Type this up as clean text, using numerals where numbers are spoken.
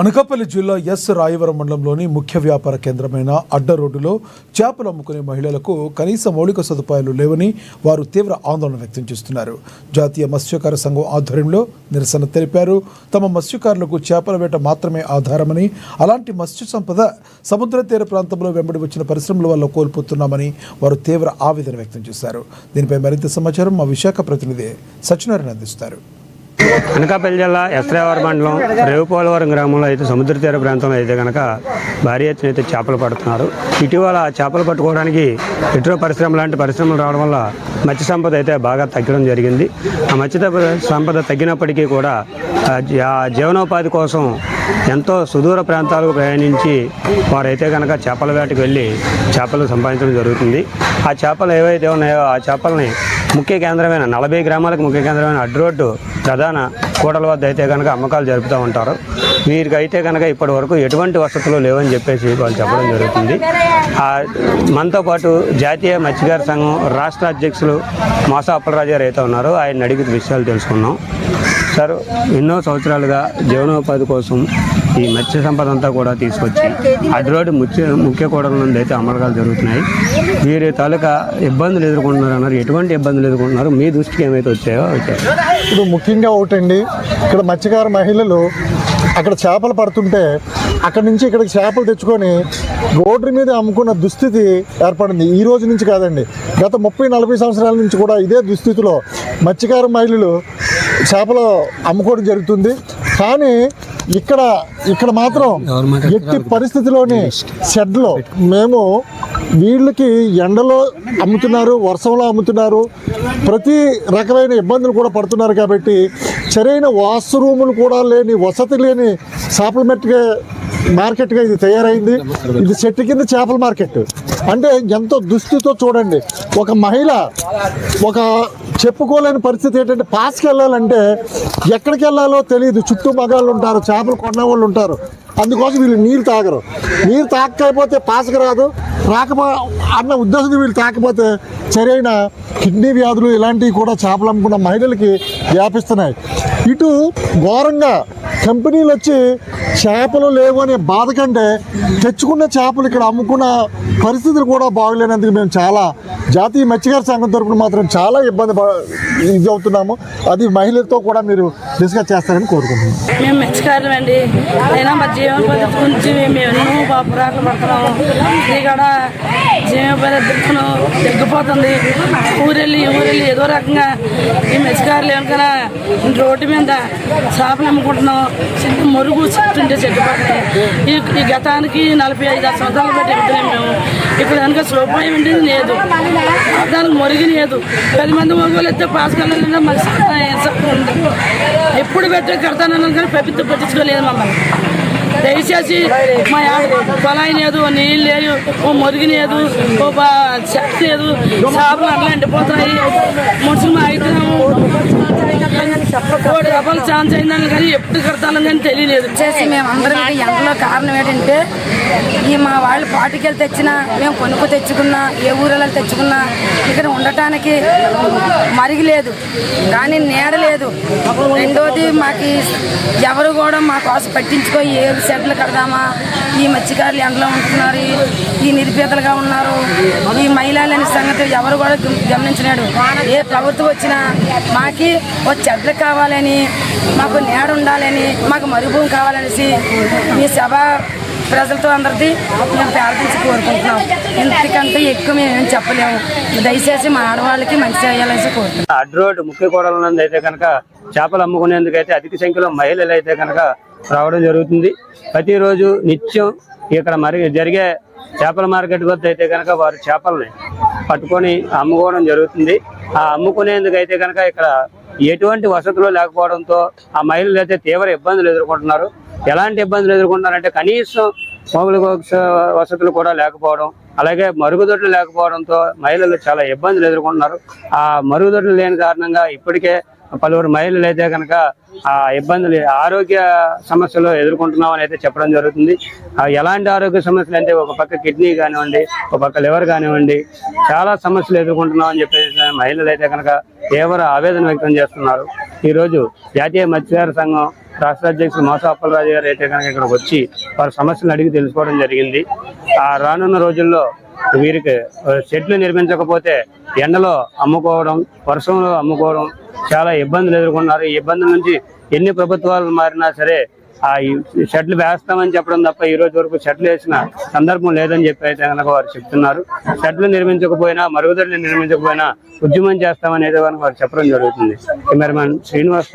అనకాపల్లి జిల్లా ఎస్ రాయవరం మండలంలోని ముఖ్య వ్యాపార కేంద్రమైన అడ్డ రోడ్డులో చేపలు అమ్ముకునే మహిళలకు కనీస మౌలిక సదుపాయాలు లేవని వారు తీవ్ర ఆందోళన వ్యక్తం చేస్తున్నారు. జాతీయ మత్స్యకార సంఘం ఆధ్వర్యంలో నిరసన తెలిపారు. తమ మత్స్యకారులకు చేపల వేట మాత్రమే ఆధారమని, అలాంటి మత్స్య సంపద సముద్ర తీర ప్రాంతంలో వెంబడి వచ్చిన పరిశ్రమల వల్ల కోల్పోతున్నామని వారు తీవ్ర ఆవేదన వ్యక్తం చేశారు. దీనిపై మరింత సమాచారం మా విశాఖ ప్రతినిధి సత్యనారాయణ అందిస్తారు. అనకాపల్లి జిల్లా ఎస్రావరం మండలం రేవుపోలవరం గ్రామంలో అయితే సముద్ర తీర ప్రాంతంలో అయితే కనుక భారీ ఎత్తున అయితే చేపలు పడుతున్నారు. ఇటీవల చేపలు పట్టుకోవడానికి పెట్రో పరిశ్రమ లాంటి పరిశ్రమలు రావడం వల్ల మత్స్య సంపద అయితే బాగా తగ్గడం జరిగింది. ఆ మత్స్య సంపద తగ్గినప్పటికీ కూడా జీవనోపాధి కోసం ఎంతో సుదూర ప్రాంతాలకు ప్రయాణించి వారైతే కనుక చేపల వేటకు వెళ్ళి చేపలు సంపాదించడం జరుగుతుంది. ఆ చేపలు ఏవైతే ఉన్నాయో ఆ చేపలని ముఖ్య కేంద్రమైన 40 గ్రామాలకు ముఖ్య కేంద్రమైన అడ్డు రోడ్డు ప్రధాన కూడల వద్ద అయితే కనుక అమ్మకాలు జరుపుతూ ఉంటారు. వీరికి అయితే కనుక ఇప్పటి వరకు ఎటువంటి వసతులు లేవని చెప్పేసి వాళ్ళు చెప్పడం జరుగుతుంది. మనతో పాటు జాతీయ మత్స్యకార సంఘం రాష్ట్ర అధ్యక్షులు మాసా అప్పలరాజు గారు అయితే ఉన్నారు. ఆయన అడిగి విషయాలు తెలుసుకున్నాం. సార్, ఎన్నో సంవత్సరాలుగా జీవనోపాధి కోసం ఈ మత్స్య సంపద అంతా కూడా తీసుకొచ్చి అడ్డు రోడ్డు ముఖ్య కూడల నుండి అయితే అమ్మకాలు జరుగుతున్నాయి. వీరి తాలూకా ఇబ్బందులు ఎదుర్కొంటున్నారు అన్నారు. ఎటువంటి ఇబ్బందులు ఎదుర్కొంటున్నారు, మీ దృష్టికి ఏమైతే వచ్చాయో ఇప్పుడు ముఖ్యంగా ఒకటండి, ఇక్కడ మత్స్యకార మహిళలు అక్కడ చేపలు పడుతుంటే అక్కడి నుంచి ఇక్కడికి చేపలు తెచ్చుకొని రోడ్డు మీద అమ్ముకున్న దుస్థితి ఏర్పడింది. ఈ రోజు నుంచి కాదండి, గత 30-40 సంవత్సరాల నుంచి కూడా ఇదే దుస్థితిలో మత్స్యకార మహిళలు చేపలు అమ్ముకోవడం జరుగుతుంది. కానీ ఇక్కడ మాత్రం ఎట్టి పరిస్థితిలోని షెడ్లో మేము వీళ్ళకి ఎండలో అమ్ముతున్నారు, వర్షంలో అమ్ముతున్నారు, ప్రతి రకమైన ఇబ్బందులు కూడా పడుతున్నారు. కాబట్టి సరైన వాష్రూములు కూడా లేని, వసతి లేని సప్లిమెంట్గా మార్కెట్గా ఇది తయారైంది. ఇది చెట్టు కింద చేపల మార్కెట్ అంటే ఎంతో దుస్థితితో చూడండి. ఒక మహిళ ఒక చెప్పుకోలేని పరిస్థితి ఏంటంటే, పాస్కి వెళ్ళాలంటే ఎక్కడికి వెళ్ళాలో తెలియదు. చుట్టూ మగాళ్ళు ఉంటారు, చేపలు కొన్న వాళ్ళు ఉంటారు. అందుకోసం వీళ్ళు నీళ్ళు తాగరు. నీళ్ళు తాకపోతే పాస్కి రాదు. అన్న ఉద్దేశంతో వీళ్ళు తాకపోతే సరైన కిడ్నీ వ్యాధులు ఇలాంటివి కూడా చేపలు అమ్ముకున్న మహిళలకి వ్యాపిస్తున్నాయి. ఇటు ఘోరంగా కంపెనీలు వచ్చి చేపలు లేవు అనే బాధ కంటే తెచ్చుకున్న చేపలు ఇక్కడ అమ్ముకున్న పరిస్థితులు కూడా బాగలేనందుకు మేము చాలా జాతీయ మత్స్యకార సంఘం తరపున మాత్రం చాలా ఇది అవుతున్నాము. అది మహిళలతో కూడా మీరు డిస్కస్ చేస్తారని కోరుకుంటున్నాం. మేము మత్స్యకారులు అండి, అయినా మా జీవనోపాధి గురించి మేము ఎన్నో పోరాటలు పడుతున్నాము. ఇక్కడ జీవనోపాధి తగ్గిపోతుంది. ఊరెళ్ళి ఏదో రకంగా ఈ మత్స్యకారులు ఏమన్నా రోడ్డు మీద చేపలు అమ్ముకుంటున్నాం. చిన్న మురుగు చెట్టుంటే చెట్టు పక్కనే ఈ గతానికి 45 సంవత్సరాలు బట్టి వెళ్తున్నాం మేము. ఇప్పుడు కనుక సోపాయం ఉండేది లేదు, దానికి మురిగి లేదు. 10 మంది మగవాళ్ళు అయితే పాసుకెళ్ళాలంటే మరి ఉంది. ఎప్పుడు పెట్టే కడతానన్నాను కానీ ప్రభుత్వం పట్టించుకోలేదు మమ్మల్ని. దయచేసి మా పొలాయి లేదు, నీళ్ళు లేదు, ఓ మురిగి లేదు, ఓ చెత్త లేదు, చేపలు అట్లా ఎండిపోతున్నాయి. మనుషులు మా అవుతున్నాము. 3 రూపాయలు ఛాన్స్ అయిందని కానీ ఎప్పుడు కడతాను కానీ తెలియలేదు. వచ్చేసి మేము అందరం ఎండలో కారణం ఏంటంటే, ఈ మా వాళ్ళు పాటికెళ్ళి తెచ్చినా, మేము కొనుక్కు తెచ్చుకున్నా, ఏ ఊరిలో తెచ్చుకున్నా ఇక్కడ ఉండటానికి మరిగి లేదు, కానీ నీడ లేదు. రెండోది మాకు ఎవరు కూడా మా కోసం పట్టించుకో ఏ షెడ్లు కడదామా, ఈ మత్స్యకారులు ఎండలో ఉంటున్నారు, ఈ నిరుపేదలుగా ఉన్నారు, ఈ మహిళలని సంగతి ఎవరు కూడా గమనించినాడు. ఏ ప్రభుత్వం వచ్చినా మాకి ఓ చెడ్లు కావాలని, మాకు నీడ ఉండాలని, మాకు మరుభూమి కావాలనేసి మీ సభ ప్రజలతో అందరిది మేము ప్రార్థించి కోరుకుంటున్నాం. ఇంతకంటే ఎక్కువ మేము ఏం చెప్పలేము. దయచేసి మా ఆడవాళ్ళకి మంచి చేయాలని కోరుకుంటున్నాం. అడ్డు రోడ్డు ముఖ్య కూడల నుండి అయితే కనుక చేపలు అమ్ముకునేందుకైతే అధిక సంఖ్యలో మహిళలు అయితే కనుక రావడం జరుగుతుంది. ప్రతిరోజు నిత్యం ఇక్కడ జరిగే చేపల మార్కెట్ వద్ద అయితే కనుక వారు చేపలని పట్టుకొని అమ్ముకోవడం జరుగుతుంది. ఆ అమ్ముకునేందుకైతే కనుక ఇక్కడ ఎటువంటి వసతులు లేకపోవడంతో ఆ మహిళలు అయితే తీవ్ర ఇబ్బందులు ఎదుర్కొంటున్నారు. ఎలాంటి ఇబ్బందులు ఎదుర్కొంటున్నారంటే, కనీసం మౌలిక వసతులు కూడా లేకపోవడం, అలాగే మరుగుదొడ్లు లేకపోవడంతో మహిళలు చాలా ఇబ్బందులు ఎదుర్కొంటున్నారు. ఆ మరుగుదొడ్లు లేని కారణంగా ఇప్పటికే పలువురు మహిళలు అయితే కనుక ఆ ఇబ్బందులు, ఆరోగ్య సమస్యలు ఎదుర్కొంటున్నామని అయితే చెప్పడం జరుగుతుంది. ఎలాంటి ఆరోగ్య సమస్యలు అంటే, ఒక పక్క కిడ్నీ కానివ్వండి, ఒక పక్క లివర్ కానివ్వండి, చాలా సమస్యలు ఎదుర్కొంటున్నామని చెప్పేసి మహిళలు అయితే కనుక తీవ్ర ఆవేదన వ్యక్తం చేస్తున్నారు. ఈరోజు జాతీయ మత్స్యకార సంఘం రాష్ట్ర అధ్యక్షులు మాస అప్పలరాజు గారు అయితే కనుక ఇక్కడ వచ్చి వారి సమస్యలను అడిగి తెలుసుకోవడం జరిగింది. ఆ రానున్న రోజుల్లో వీరికి షెడ్లు నిర్మించకపోతే ఎండలో అమ్ముకోవడం, వర్షంలో అమ్ముకోవడం చాలా ఇబ్బందులు ఎదుర్కొన్నారు. ఈ ఇబ్బందుల నుంచి ఎన్ని ప్రభుత్వాలు మారినా సరే ఆ షెడ్లు వేస్తామని చెప్పడం తప్ప ఈ రోజు వరకు షెడ్లు వేసిన సందర్భం లేదని చెప్పి అయితే కనుక వారు చెప్తున్నారు. షెడ్లు నిర్మించకపోయినా, మరుగుదొడ్లు నిర్మించకపోయినా ఉద్యమం చేస్తామని అయితే కనుక వారు చెప్పడం జరుగుతుంది. కెమెరామెన్ శ్రీనివాస్